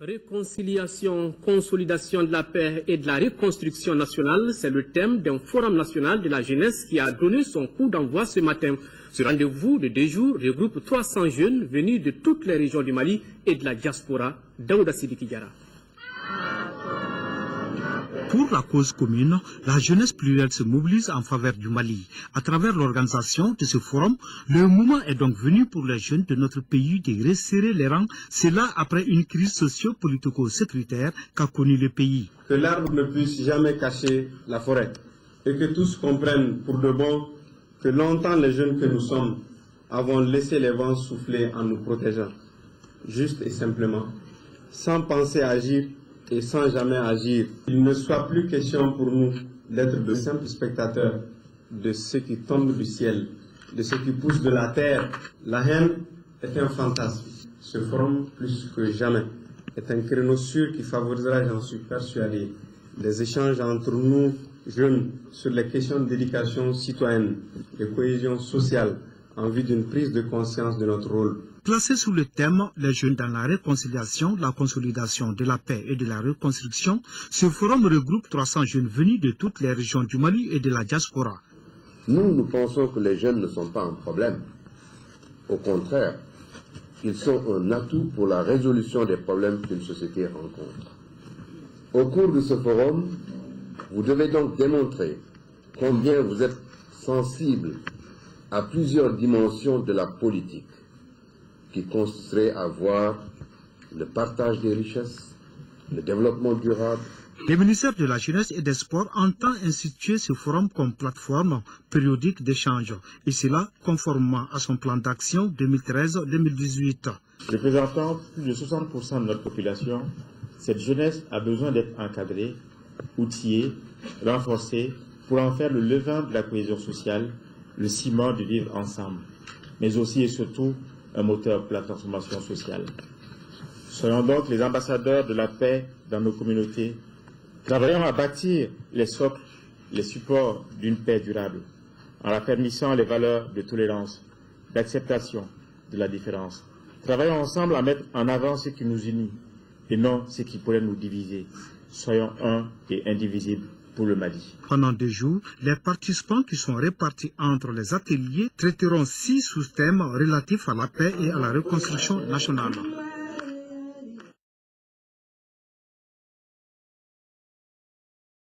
Réconciliation, consolidation de la paix et de la reconstruction nationale, c'est le thème d'un forum national de la jeunesse qui a donné son coup d'envoi ce matin. Ce rendez-vous de 2 jours regroupe 300 jeunes venus de toutes les régions du Mali et de la diaspora. Daouda Sidiki Diarra. Pour la cause commune, la jeunesse plurielle se mobilise en faveur du Mali. À travers l'organisation de ce forum, le moment est donc venu pour les jeunes de notre pays de resserrer les rangs, cela après une crise socio-politico-sécuritaire qu'a connue le pays. Que l'arbre ne puisse jamais cacher la forêt et que tous comprennent pour de bon que longtemps les jeunes que nous sommes avons laissé les vents souffler en nous protégeant, juste et simplement, sans penser à agir et sans jamais agir. Il ne soit plus question pour nous d'être de simples spectateurs de ce qui tombe du ciel, de ce qui pousse de la terre. La haine est un fantasme. Ce forum, plus que jamais, est un créneau sûr qui favorisera, j'en suis persuadé, les échanges entre nous, jeunes, sur les questions d'éducation citoyenne, de cohésion sociale, en vue d'une prise de conscience de notre rôle. Placé sous le thème « Les jeunes dans la réconciliation, la consolidation de la paix et de la reconstruction », ce forum regroupe 300 jeunes venus de toutes les régions du Mali et de la diaspora. Nous pensons que les jeunes ne sont pas un problème. Au contraire, ils sont un atout pour la résolution des problèmes qu'une société rencontre. Au cours de ce forum, vous devez donc démontrer combien vous êtes sensibles à plusieurs dimensions de la politique, qui consisterait à voir le partage des richesses, le développement durable. Le ministère de la Jeunesse et des Sports entend instituer ce forum comme plateforme périodique d'échange, et cela conformément à son plan d'action 2013-2018. Représentant plus de 60% de notre population, cette jeunesse a besoin d'être encadrée, outillée, renforcée, pour en faire le levain de la cohésion sociale, le ciment de vivre ensemble, mais aussi et surtout un moteur pour la transformation sociale. Soyons donc les ambassadeurs de la paix dans nos communautés. Travaillons à bâtir les socles, les supports d'une paix durable, en raffermissant les valeurs de tolérance, d'acceptation de la différence. Travaillons ensemble à mettre en avant ce qui nous unit et non ce qui pourrait nous diviser. Soyons un et indivisibles pour le Mali. Pendant 2 jours, les participants qui sont répartis entre les ateliers traiteront 6 sous-thèmes relatifs à la paix et à la reconstruction nationale.